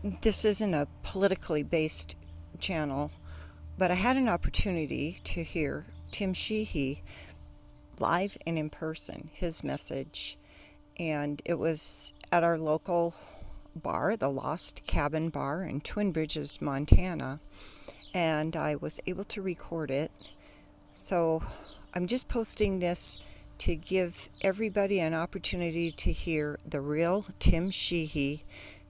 This isn't a politically based channel, but I had an opportunity to hear Tim Sheehy live and in person, his message, and it was at our local bar, the Lost Cabin Bar in Twin Bridges, Montana, and I was able to record it. So I'm just posting this to give everybody an opportunity to hear the real Tim Sheehy,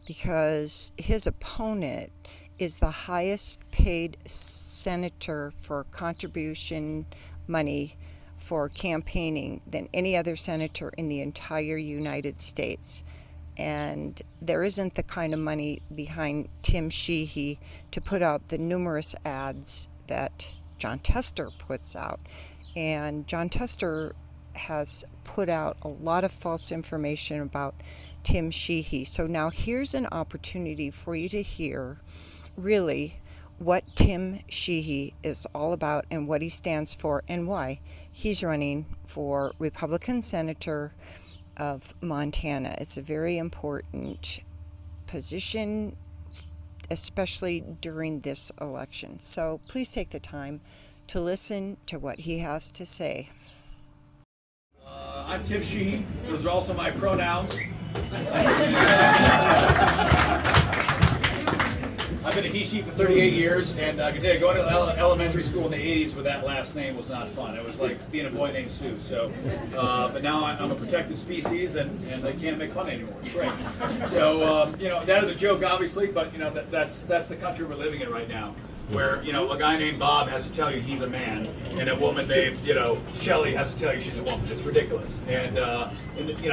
because his opponent is the highest paid senator for contribution money for campaigning than any other senator in the entire United States. And there isn't the kind of money behind Tim Sheehy to put out the numerous ads that John Tester puts out. And John Tester has put out a lot of false information about Tim Sheehy. So now here's an opportunity for you to hear really what Tim Sheehy is all about and what he stands for and why he's running for Republican Senator of Montana. It's a very important position, especially during this election. So please take the time to listen to what he has to say. I'm Tim Sheehy. Those are also my pronouns. I've been a he/she for 38 years, and I can tell you, going to elementary school in the 80s with that last name was not fun. It was like being a boy named Sue. So, but now I'm a protected species, and they can't make fun anymore. It's great. So, that is a joke, obviously, but that's the country we're living in right now, where a guy named Bob has to tell you he's a man, and a woman named Shelley has to tell you she's a woman. It's ridiculous, and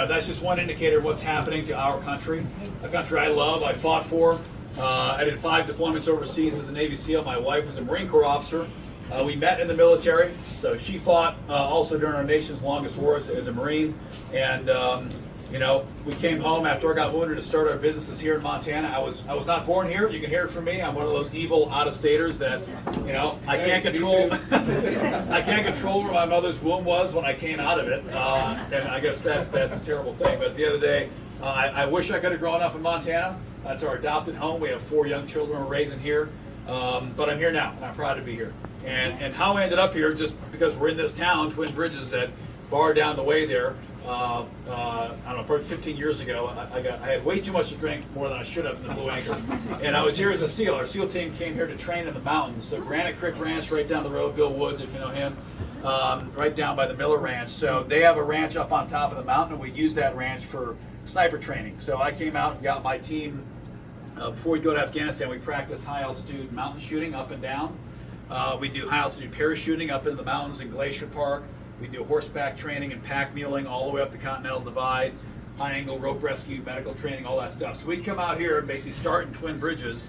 that's just one indicator of what's happening to our country, a country I love, I fought for. I did 5 deployments overseas as a Navy SEAL. My wife was a Marine Corps officer. We met in the military, so she fought also during our nation's longest war as a Marine, and we came home after I got wounded to start our businesses here in Montana. I was not born here. You can hear it from me. I'm one of those evil out-of-staters that I can't control. I can't control where my mother's womb was when I came out of it, and I guess that's a terrible thing. But at the end of the day, I wish I could have grown up in Montana. That's our adopted home. We have 4 young children we're raising here, but I'm here now, and I'm proud to be here. And how I ended up here, just because we're in this town, Twin Bridges, that bar down the way there. I don't know, probably 15 years ago, I had way too much to drink, more than I should have in the Blue Anchor. And I was here as a SEAL. Our SEAL team came here to train in the mountains. So Granite Creek Ranch, right down the road, Bill Woods, if you know him, right down by the Miller Ranch. So they have a ranch up on top of the mountain, and we use that ranch for sniper training. So I came out and got my team. Before we go to Afghanistan, we practice high altitude mountain shooting up and down. We do high altitude parachuting up into the mountains in Glacier Park. We do horseback training and pack muling all the way up the Continental Divide, high angle rope rescue, medical training, all that stuff. So we'd come out here and basically start in Twin Bridges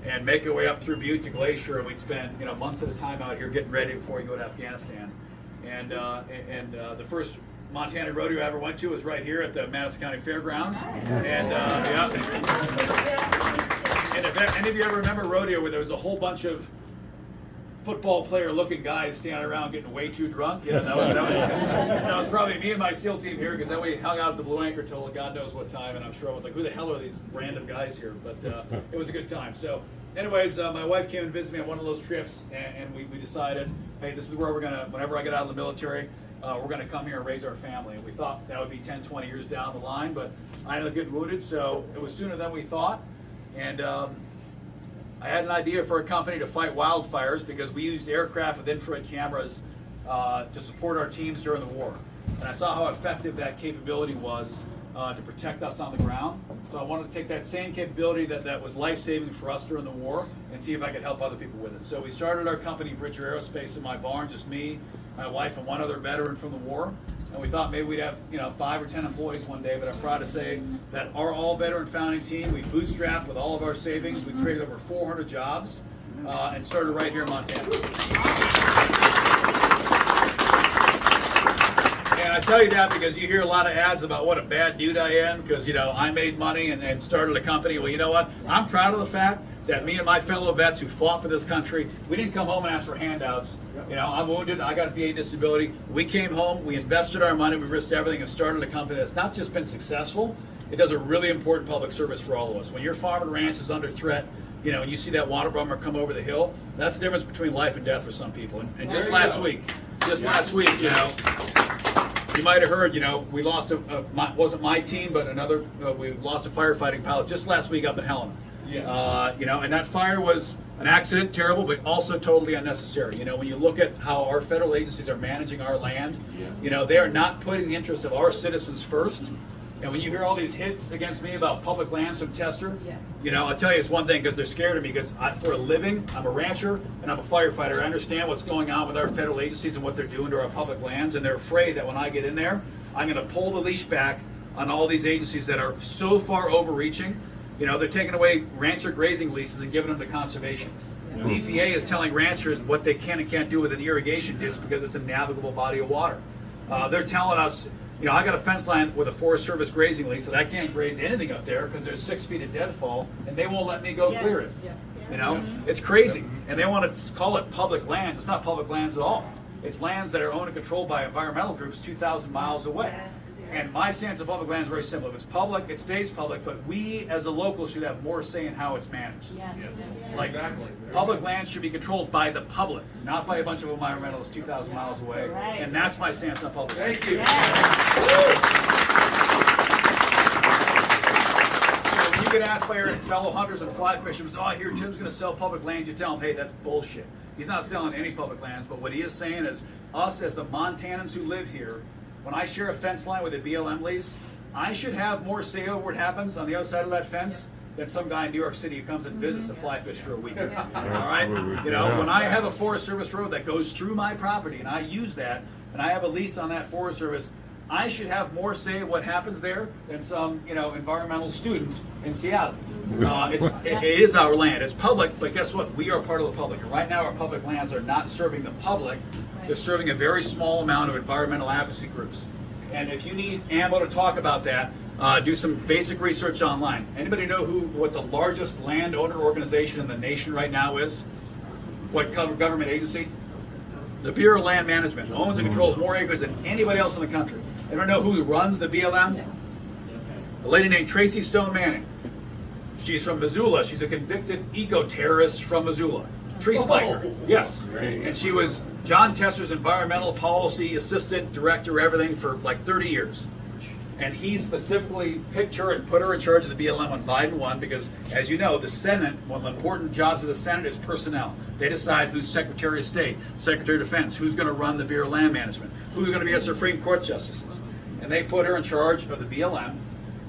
and make our way up through Butte to Glacier, and we'd spend months at a time out here getting ready before we go to Afghanistan. And the first Montana rodeo I ever went to was right here at the Madison County Fairgrounds. And and if any of you ever remember rodeo, where there was a whole bunch of football player looking guys standing around getting way too drunk, that was probably me and my SEAL team here, because then we hung out at the Blue Anchor till God knows what time, and I'm sure I was like, who the hell are these random guys here? But it was a good time. So anyways, my wife came and visited me on one of those trips, and we decided, hey, this is where we're gonna, whenever I get out of the military, we're going to come here and raise our family. And we thought that would be 10, 20 years down the line, but I ended up getting wounded, so it was sooner than we thought. And I had an idea for a company to fight wildfires, because we used aircraft with infrared cameras to support our teams during the war. And I saw how effective that capability was to protect us on the ground. So I wanted to take that same capability that was life-saving for us during the war and see if I could help other people with it. So we started our company, Bridger Aerospace, in my barn, just me, my wife, and one other veteran from the war. And we thought maybe we'd have 5 or 10 employees one day, but I'm proud to say that our all-veteran founding team, we bootstrapped with all of our savings. We created over 400 jobs and started right here in Montana. And I tell you that because you hear a lot of ads about what a bad dude I am, because I made money and started a company. Well, you know what? I'm proud of the fact that me and my fellow vets who fought for this country, we didn't come home and ask for handouts. I'm wounded, I got a VA disability. We came home, we invested our money, we risked everything and started a company that's not just been successful, it does a really important public service for all of us. When your farm and ranch is under threat, you know, and you see that water bomber come over the hill, that's the difference between life and death for some people. And just last week, you know, you might have heard, you know, we lost wasn't my team, but another, we lost a firefighting pilot just last week up in Helena. Yes. You know, and that fire was an accident, terrible, but also totally unnecessary. You know, when you look at how our federal agencies are managing our land, you know, they are not putting the interest of our citizens first. And when you hear all these hits against me about public lands from Tester, you know, I'll tell you it's one thing, because they're scared of me, because for a living, I'm a rancher and I'm a firefighter. I understand what's going on with our federal agencies and what they're doing to our public lands, and they're afraid that when I get in there, I'm going to pull the leash back on all these agencies that are so far overreaching. You know, they're taking away rancher grazing leases and giving them to conservationists. The EPA is telling ranchers what they can and can't do with an irrigation ditch because it's a navigable body of water. They're telling us, you know, I got a fence line with a Forest Service grazing lease that I can't graze anything up there because there's 6 feet of deadfall, and they won't let me go clear it. You know, it's crazy. And they want to call it public lands. It's not public lands at all. It's lands that are owned and controlled by environmental groups 2,000 miles away. And my stance on public land is very simple. If it's public, it stays public, but we as a local should have more say in how it's managed. Like, public land should be controlled by the public, not by a bunch of environmentalists 2,000 miles away. And that's my stance on public land. Thank you. When you get asked by your fellow hunters and fly fishers, oh, I hear Tim's going to sell public land, you tell him, hey, that's bullshit. He's not selling any public lands, but what he is saying is, us as the Montanans who live here, when I share a fence line with a BLM lease, I should have more say over what happens on the other side of that fence than some guy in New York City who comes and visits to fly fish for a week. All right? You know, when I have a Forest Service road that goes through my property and I use that, and I have a lease on that Forest Service, I should have more say in what happens there than some, you know, environmental student in Seattle. It is our land. It's public, but guess what? We are part of the public. And right now, our public lands are not serving the public. They're serving a very small amount of environmental advocacy groups. And if you need ammo to talk about that, do some basic research online. Anybody know what the largest landowner organization in the nation right now is? What government agency? The Bureau of Land Management owns and controls more acres than anybody else in the country. Anyone know who runs the BLM? A lady named Tracy Stone Manning. She's from Missoula. She's a convicted eco-terrorist from Missoula. Tree spiker. Yes. And she was John Tester's environmental policy assistant, director, everything for like 30 years. And he specifically picked her and put her in charge of the BLM when Biden won because, as you know, the Senate, one of the important jobs of the Senate is personnel. They decide who's Secretary of State, Secretary of Defense, who's going to run the Bureau of Land Management, who's going to be our Supreme Court justices. And they put her in charge of the BLM,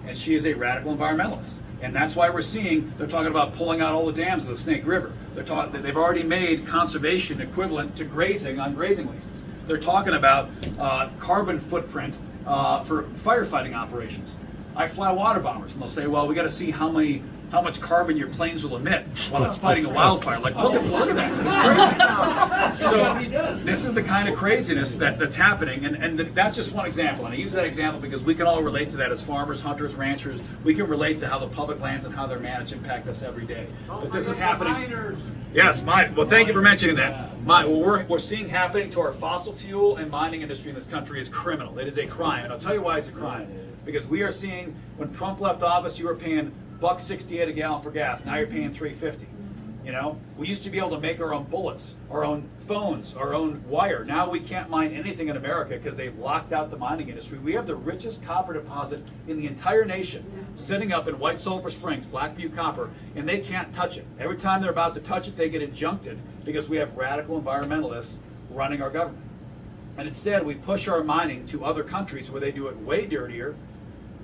and she is a radical environmentalist. And that's why we're seeing, they're talking about pulling out all the dams of the Snake River. They've already made conservation equivalent to grazing on grazing leases. They're talking about carbon footprint for firefighting operations. I fly water bombers, and they'll say, well, we got to see how much carbon your planes will emit while it's fighting a wildfire. Like, look at that, it's crazy. So this is the kind of craziness that's happening, and that's just one example. And I use that example because we can all relate to that as farmers, hunters, ranchers. We can relate to how the public lands and how they're managed impact us every day. But this is happening. Yes, well, thank you for mentioning that. What we're seeing happening to our fossil fuel and mining industry in this country is criminal. It is a crime, and I'll tell you why it's a crime. Because we are seeing, when Trump left office, you were paying $1.68 a gallon for gas. Now you're paying $3.50. You know, we used to be able to make our own bullets, our own phones, our own wire. Now we can't mine anything in America because they've locked out the mining industry. We have the richest copper deposit in the entire nation, sitting up in White Sulphur Springs, Black Butte Copper, and they can't touch it. Every time they're about to touch it, they get injuncted because we have radical environmentalists running our government. And instead, we push our mining to other countries where they do it way dirtier,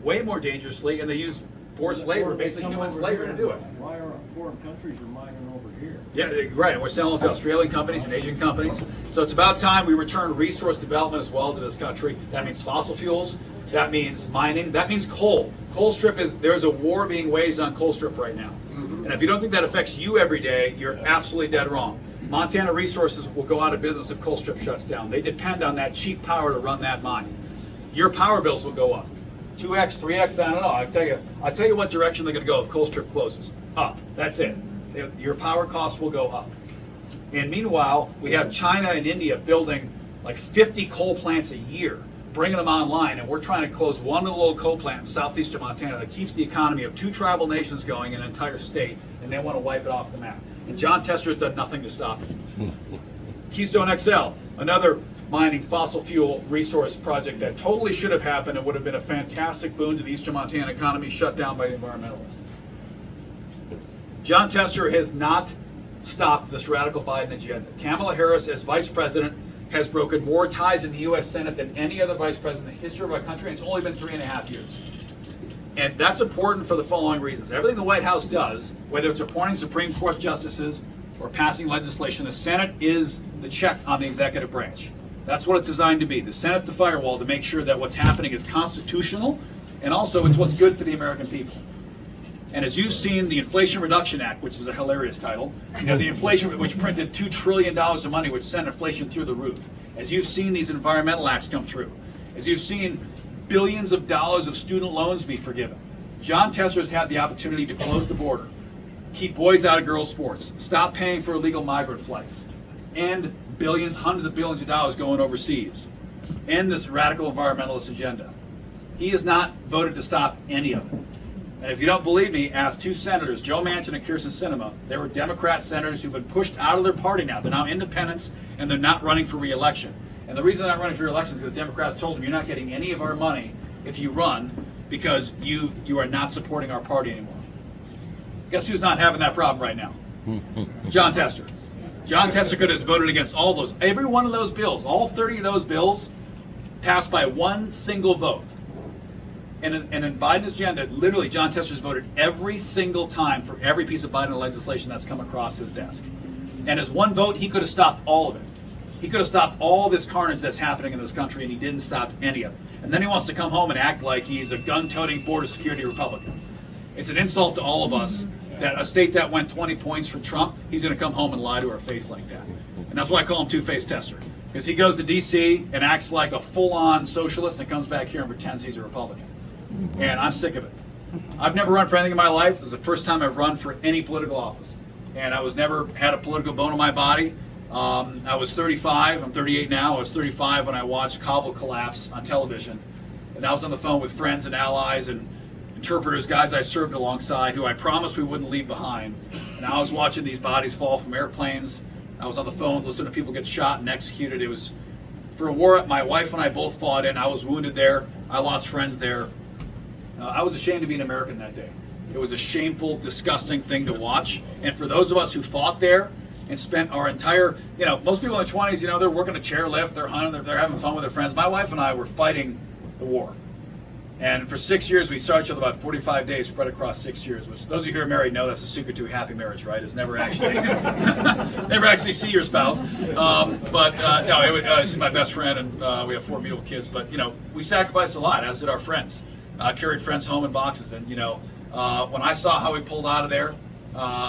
way more dangerously, and they use forced labor, basically human slavery, to do it. Why are foreign countries are mining over here? Yeah, right. And we're selling to Australian companies and Asian companies. So it's about time we return resource development as well to this country. That means fossil fuels. That means mining. That means coal. There's a war being waged on Colstrip right now. And if you don't think that affects you every day, you're absolutely dead wrong. Montana Resources will go out of business if Colstrip shuts down. They depend on that cheap power to run that mine. Your power bills will go up. 2x, 3x, I don't know. I'll tell you what direction they're going to go if Colstrip closes. Up. That's it. Your power costs will go up. And meanwhile, we have China and India building like 50 coal plants a year bringing them online, and we're trying to close one little coal plant in southeastern Montana that keeps the economy of 2 tribal nations going in an entire state, and they want to wipe it off the map. And John Tester has done nothing to stop it. Keystone XL, another mining fossil fuel resource project that totally should have happened and would have been a fantastic boon to the eastern Montana economy, shut down by the environmentalists. John Tester has not stopped this radical Biden agenda. Kamala Harris, as vice president, has broken more ties in the U.S. Senate than any other vice president in the history of our country, and it's only been 3.5 years. And that's important for the following reasons. Everything the White House does, whether it's appointing Supreme Court justices or passing legislation, the Senate is the check on the executive branch. That's what it's designed to be. The Senate's the firewall to make sure that what's happening is constitutional, and also it's what's good for the American people. And as you've seen, the Inflation Reduction Act, which is a hilarious title, the inflation, which printed $2 trillion of money, which sent inflation through the roof. As you've seen these environmental acts come through. As you've seen billions of dollars of student loans be forgiven. John Tester has had the opportunity to close the border, keep boys out of girls' sports, stop paying for illegal migrant flights, and billions, hundreds of billions of dollars going overseas, end this radical environmentalist agenda. He has not voted to stop any of it. And if you don't believe me, ask 2 senators, Joe Manchin and Kyrsten Sinema. They were Democrat senators who've been pushed out of their party now. They're now independents, and they're not running for re-election. And the reason they're not running for re-election is because the Democrats told them, you're not getting any of our money if you run, because you are not supporting our party anymore. Guess who's not having that problem right now? John Tester. John Tester could have voted against all those. Every one of those bills, all 30 of those bills, passed by one single vote. And in Biden's agenda, literally, John Tester's voted every single time for every piece of Biden legislation that's come across his desk. And as one vote, he could have stopped all of it. He could have stopped all this carnage that's happening in this country, and he didn't stop any of it. And then he wants to come home and act like he's a gun-toting, border security Republican. It's an insult to all of us that a state that went 20 points for Trump, he's going to come home and lie to our face like that. And that's why I call him Two-Faced Tester. Because he goes to D.C. and acts like a full-on socialist and comes back here and pretends he's a Republican. And I'm sick of it. I've never run for anything in my life. This is the first time I've run for any political office. And I was never had a political bone in my body. I was 35. I'm 38 now. I was 35 when I watched Kabul collapse on television. And I was on the phone with friends and allies and interpreters, guys I served alongside, who I promised we wouldn't leave behind. And I was watching these bodies fall from airplanes. I was on the phone listening to people get shot and executed. It was for a war my wife and I both fought in. I was wounded there. I lost friends there. I was ashamed to be an American that day. It was a shameful, disgusting thing to watch. And for those of us who fought there and spent our entire, most people in their 20s, they're working a chairlift, they're hunting, they're having fun with their friends. My wife and I were fighting the war. And for 6 years, we saw each other about 45 days spread across 6 years, which those of you who are married know that's the secret to a happy marriage, right? Is never actually see your spouse. She's my best friend, and we have 4 beautiful kids. But, we sacrificed a lot, as did our friends. Carried friends home in boxes. And, when I saw how we pulled out of there,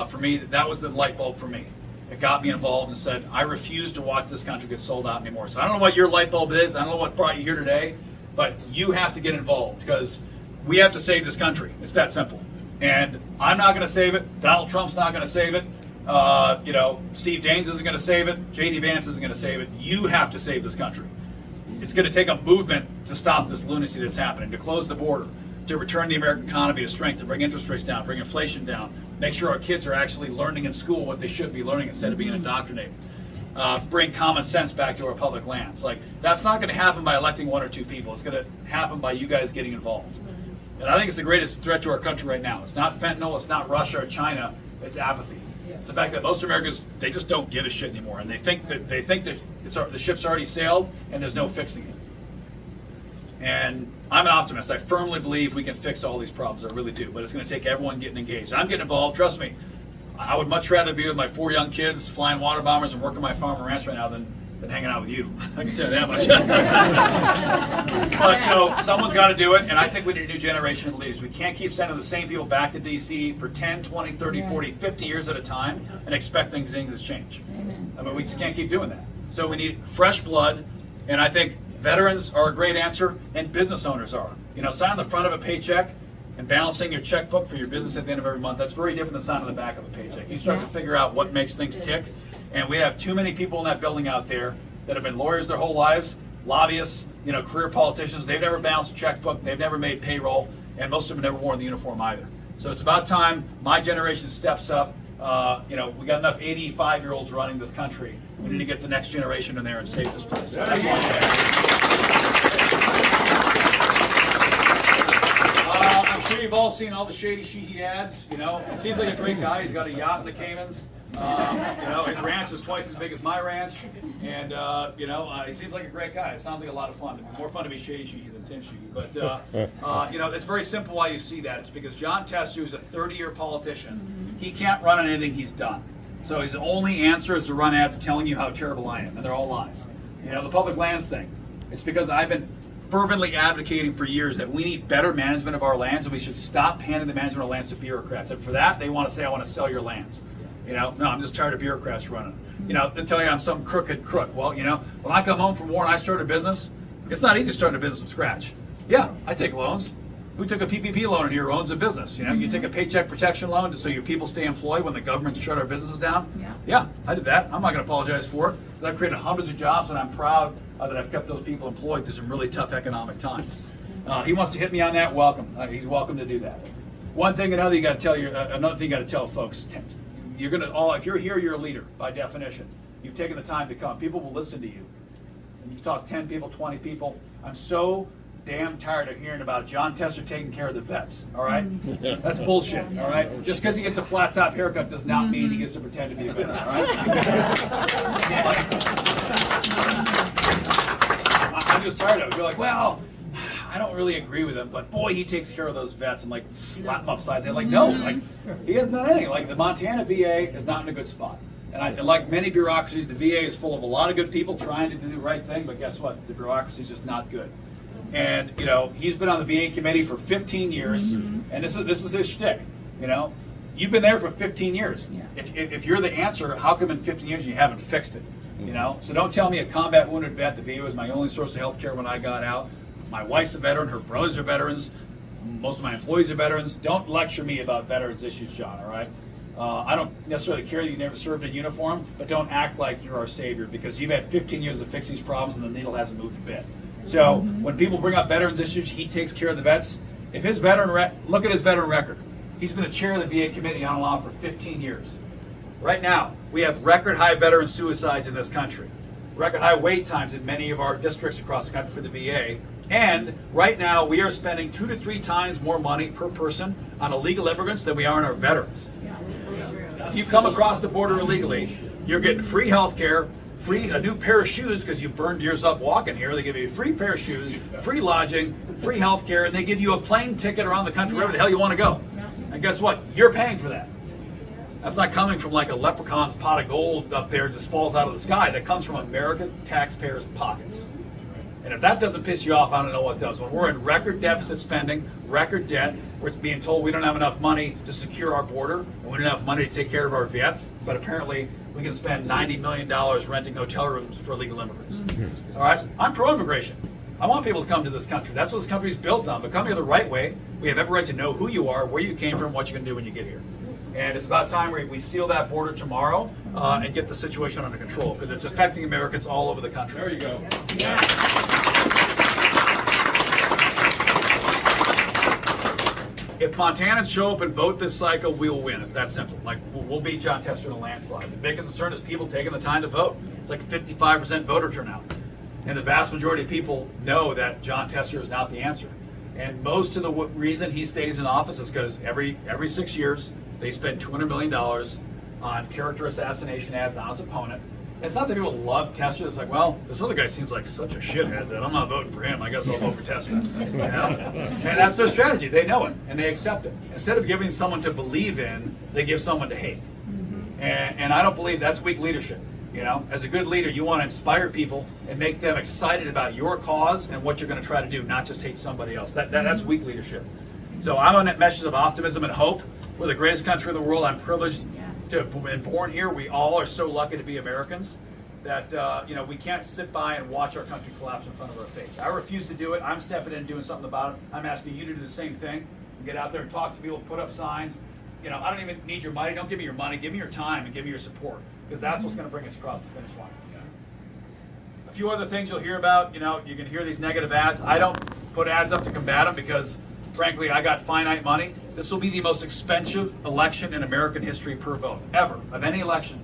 for me, that was the light bulb for me. It got me involved and said, I refuse to watch this country get sold out anymore. So I don't know what your light bulb is. I don't know what brought you here today. But you have to get involved, because we have to save this country. It's that simple. And I'm not going to save it. Donald Trump's not going to save it. Steve Daines isn't going to save it. J.D. Vance isn't going to save it. You have to save this country. It's going to take a movement to stop this lunacy that's happening, to close the border, to return the American economy to strength, to bring interest rates down, bring inflation down, make sure our kids are actually learning in school what they should be learning instead of being indoctrinated. Bring common sense back to our public lands. That's not going to happen by electing 1 or 2 people. It's going to happen by you guys getting involved. And I think it's the greatest threat to our country right now. It's not fentanyl, it's not Russia or China, it's apathy. It's the fact that most Americans, they just don't give a shit anymore, and they think that the ship's already sailed and there's no fixing it. And I'm an optimist. I firmly believe we can fix all these problems. I really do. But it's going to take everyone getting engaged. I'm getting involved. Trust me. I would much rather be with my 4 young kids flying water bombers and working my farm and ranch right now than hanging out with you. I can tell you that much. But someone's got to do it, and I think we need a new generation of leaders. We can't keep sending the same people back to D.C. for 10, 20, 30, 40, 50 years at a time and expect things to change. I mean, we just can't keep doing that. So we need fresh blood, and I think veterans are a great answer, and business owners are. Sign on the front of a paycheck and balancing your checkbook for your business at the end of every month, that's very different than signing on the back of a paycheck. You start to figure out what makes things tick, and we have too many people in that building out there that have been lawyers their whole lives, lobbyists, career politicians. They've never balanced a checkbook. They've never made payroll, and most of them never worn the uniform either. So it's about time my generation steps up. We got enough 85-year-olds running this country. We need to get the next generation in there and save this place. So that's one thing. I'm sure you've all seen all the Shady Sheehy ads. He seems like a great guy. He's got a yacht in the Caymans. His ranch is twice as big as my ranch, and he seems like a great guy. It sounds like a lot of fun. It's more fun to be Shady Sheehy than Tim Sheehy. But it's very simple why you see that. It's because John Tester, who's a 30-year politician, he can't run on anything he's done. So his only answer is to run ads telling you how terrible I am, and they're all lies. The public lands thing. It's because I've been fervently advocating for years that we need better management of our lands, and we should stop handing the management of lands to bureaucrats. And for that, they want to say, I want to sell your lands. No, I'm just tired of bureaucrats running. They tell you I'm some crooked crook. Well, when I come home from war and I start a business, it's not easy starting a business from scratch. Yeah, I take loans. Who took a PPP loan in here who owns a business? You take a paycheck protection loan so your people stay employed when the government shut our businesses down? Yeah, I did that. I'm not going to apologize for it. I've created hundreds of jobs, and I'm proud that I've kept those people employed through some really tough economic times. He wants to hit me on that. Welcome. He's welcome to do that. One thing, another thing you got to tell folks. If you're here, you're a leader by definition. You've taken the time to come. People will listen to you. And you talk 10 people, 20 people. I'm so damn tired of hearing about John Tester taking care of the vets. All right, that's bullshit. All right, just because he gets a flat top haircut does not mean he gets to pretend to be a vet. All right. I'm just tired of it. You're like, well, I don't really agree with him, but boy, he takes care of those vets. I'm like, slap him upside the head. Like, no, he hasn't done anything. Like, the Montana VA is not in a good spot. And like many bureaucracies, the VA is full of a lot of good people trying to do the right thing, but guess what? The bureaucracy is just not good. And, he's been on the VA committee for 15 years, and this is his shtick. You've been there for 15 years. If you're the answer, how come in 15 years you haven't fixed it? So don't tell me a combat wounded vet. The VA was my only source of health care when I got out. My wife's a veteran, her brothers are veterans, most of my employees are veterans. Don't lecture me about veterans issues, John, all right? I don't necessarily care that you never served in uniform, but don't act like you're our savior, because you've had 15 years to fix these problems and the needle hasn't moved a bit. So when people bring up veterans issues, he takes care of the vets. If his look at his veteran record. He's been the chair of the VA committee on and off for 15 years. Right now, we have record high veteran suicides in this country. Record high wait times in many of our districts across the country for the VA. And right now, we are spending 2 to 3 times more money per person on illegal immigrants than we are on our veterans. If you come across the border illegally, you're getting free health care, a new pair of shoes because you burned yours up walking here. They give you a free pair of shoes, free lodging, free health care, and they give you a plane ticket around the country wherever the hell you want to go. And guess what? You're paying for that. That's not coming from like a leprechaun's pot of gold up there just falls out of the sky. That comes from American taxpayers' pockets. And if that doesn't piss you off, I don't know what does. When we're in record deficit spending, record debt, we're being told we don't have enough money to secure our border, and we don't have enough money to take care of our vets, but apparently we can spend $90 million renting hotel rooms for illegal immigrants. All right? I'm pro-immigration. I want people to come to this country. That's what this country is built on. But come here the right way. We have every right to know who you are, where you came from, what you're going to do when you get here. And it's about time we seal that border tomorrow and get the situation under control, because it's affecting Americans all over the country. There you go. Yeah. If Montanans show up and vote this cycle, we will win. It's that simple. Like, we'll beat John Tester in a landslide. The biggest concern is people taking the time to vote. It's like 55% voter turnout. And the vast majority of people know that John Tester is not the answer. And most of the reason he stays in office is because every 6 years, they spend $200 million on character assassination ads on his opponent. It's not that people love Tester. It's like, well, this other guy seems like such a shithead that I'm not voting for him. I guess I'll vote for Tester. And that's their strategy. They know it, and they accept it. Instead of giving someone to believe in, they give someone to hate. And I don't believe that's weak leadership. As a good leader, you want to inspire people and make them excited about your cause and what you're going to try to do, not just hate somebody else. That's weak leadership. So I'm on that message of optimism and hope. We're the greatest country in the world. I'm privileged to have been born here. We all are so lucky to be Americans that we can't sit by and watch our country collapse in front of our face. I refuse to do it. I'm stepping in and doing something about it. I'm asking you to do the same thing. Get out there and talk to people, put up signs. I don't even need your money. Don't give me your money. Give me your time and give me your support, because that's what's going to bring us across the finish line. few other things you'll hear about. You know, you can hear these negative ads. I don't put ads up to combat them because, frankly, I got finite money. This will be the most expensive election in American history per vote, ever, of any election.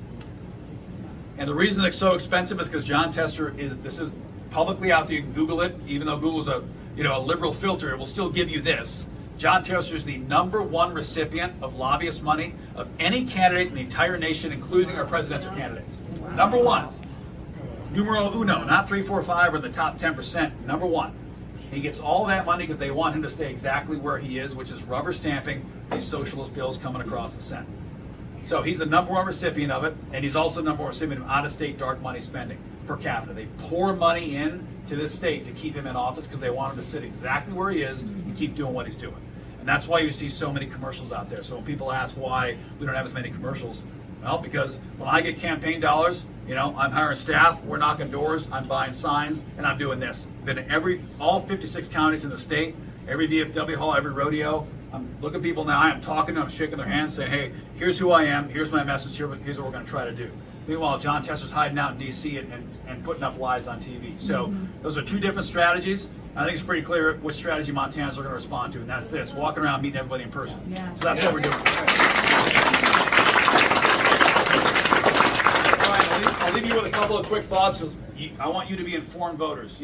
And the reason it's so expensive is because John Tester this is publicly out there. You can Google it, even though Google's a liberal filter, it will still give you this. John Tester is the #1 recipient of lobbyist money of any candidate in the entire nation, including our presidential candidates. #1. Numero uno, not 3, 4, 5 or the top 10%, #1. He gets all that money because they want him to stay exactly where he is, which is rubber stamping these socialist bills coming across the Senate. So he's the #1 recipient of it, and he's also the #1 recipient of out-of-state dark money spending per capita. They pour money in to this state to keep him in office because they want him to sit exactly where he is and keep doing what he's doing. And that's why you see so many commercials out there. So when people ask why we don't have as many commercials, well, because when I get campaign dollars, I'm hiring staff, we're knocking doors, I'm buying signs, and I'm doing this. Been in all 56 counties in the state, every VFW hall, every rodeo. I'm looking at people now, I'm talking to them, shaking their hands, saying, hey, here's who I am, here's my message, here's what we're going to try to do. Meanwhile, John Tester's hiding out in D.C. and putting up lies on TV. So those are two different strategies. I think it's pretty clear which strategy Montanans are going to respond to, and that's this, walking around meeting everybody in person. Yeah. So that's what we're doing. All right, I'll leave you with a couple of quick thoughts because I want you to be informed voters.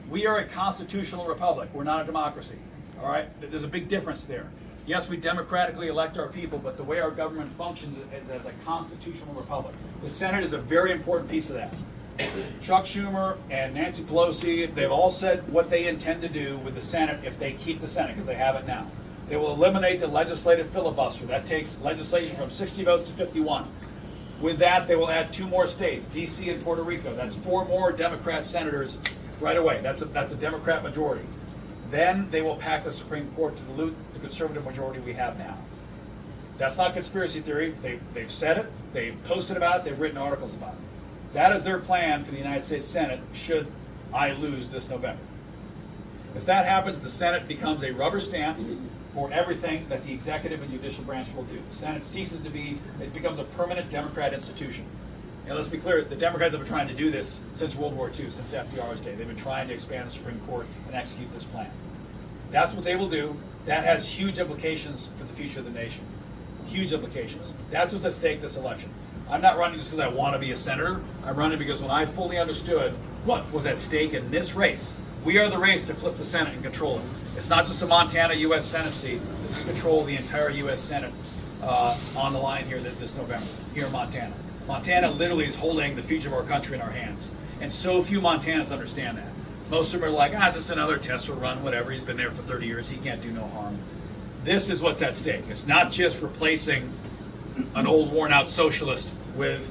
We are a constitutional republic. We're not a democracy. All right? There's a big difference there. Yes, we democratically elect our people, but the way our government functions is as a constitutional republic. The Senate is a very important piece of that. Chuck Schumer and Nancy Pelosi, they've all said what they intend to do with the Senate if they keep the Senate, because they have it now. They will eliminate the legislative filibuster. That takes legislation from 60 votes to 51. With that, they will add 2 more states, D.C. and Puerto Rico. That's 4 more Democrat senators right away. That's a Democrat majority. Then they will pack the Supreme Court to dilute the conservative majority we have now. That's not conspiracy theory. They've said it. They've posted about it. They've written articles about it. That is their plan for the United States Senate should I lose this November. If that happens, the Senate becomes a rubber stamp for everything that the executive and judicial branch will do. The Senate ceases to be, it becomes a permanent Democrat institution. And let's be clear, the Democrats have been trying to do this since World War II, since FDR's day. They've been trying to expand the Supreme Court and execute this plan. That's what they will do. That has huge implications for the future of the nation. Huge implications. That's what's at stake this election. I'm not running just because I want to be a senator. I'm running because when I fully understood what was at stake in this race, we are the race to flip the Senate and control it. It's not just a Montana U.S. Senate seat. This is control of the entire U.S. Senate on the line here this November, here in Montana. Montana literally is holding the future of our country in our hands. And so few Montanans understand that. Most of them are like, it's just another Tester run, whatever. He's been there for 30 years. He can't do no harm. This is what's at stake. It's not just replacing an old worn-out socialist with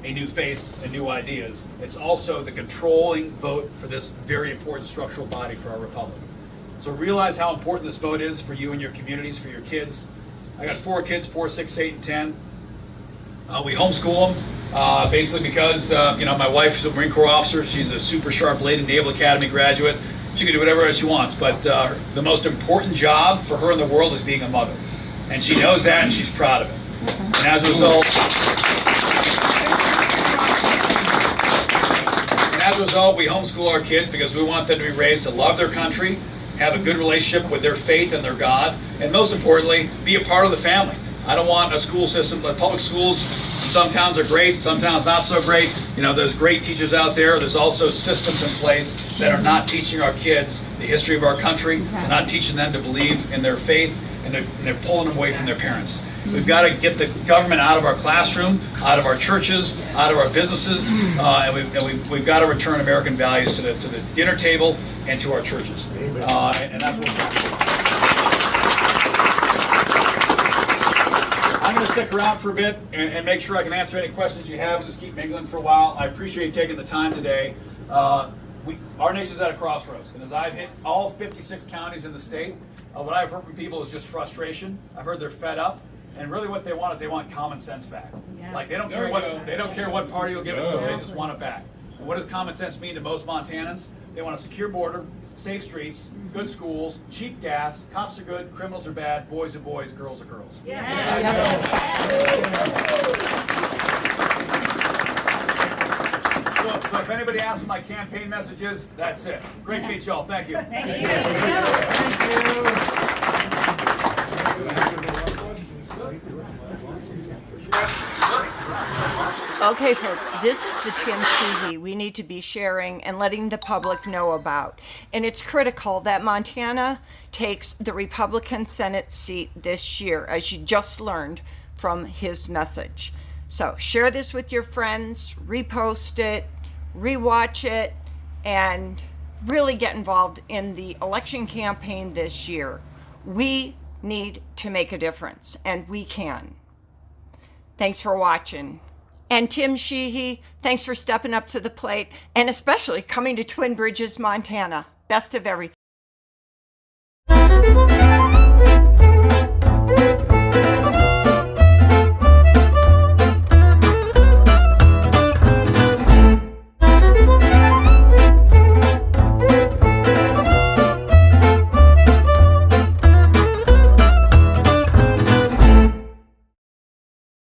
a new face and new ideas. It's also the controlling vote for this very important structural body for our republic. So realize how important this vote is for you and your communities, for your kids. I got 4 kids, 4, 6, 8, and 10. We homeschool them, basically because, my wife's a Marine Corps officer. She's a super sharp lady, Naval Academy graduate. She can do whatever else she wants, but the most important job for her in the world is being a mother. And she knows that, and she's proud of it. And as a result, we homeschool our kids because we want them to be raised to love their country, have a good relationship with their faith and their God, and most importantly, be a part of the family. I don't want a school system, but public schools, some towns are great, some towns not so great. There's great teachers out there. There's also systems in place that are not teaching our kids the history of our country. They're not teaching them to believe in their faith, and they're pulling them away from their parents. We've got to get the government out of our classroom, out of our churches, out of our businesses, and we've got to return American values to the dinner table and to our churches. And that's what we're trying to do. I'm going to stick around for a bit and make sure I can answer any questions you have and just keep mingling for a while. I appreciate you taking the time today. Our nation's at a crossroads, and as I've hit all 56 counties in the state, what I've heard from people is just frustration. I've heard they're fed up. And really what they want is they want common sense back. Yeah. Like they don't care what party will give it to them, they just want it back. And what does common sense mean to most Montanans? They want a secure border, safe streets, good schools, cheap gas, cops are good, criminals are bad, boys are boys, girls are girls. So if anybody asks what my campaign message is, that's it. Great to meet y'all. Thank you. Thank you. Okay, folks, this is the Tim Sheehy we need to be sharing and letting the public know about. And it's critical that Montana takes the Republican Senate seat this year, as you just learned from his message. So share this with your friends, repost it, rewatch it, and really get involved in the election campaign this year. We need to make a difference, and we can. Thanks for watching. And Tim Sheehy, thanks for stepping up to the plate, and especially coming to Twin Bridges, Montana. Best of everything.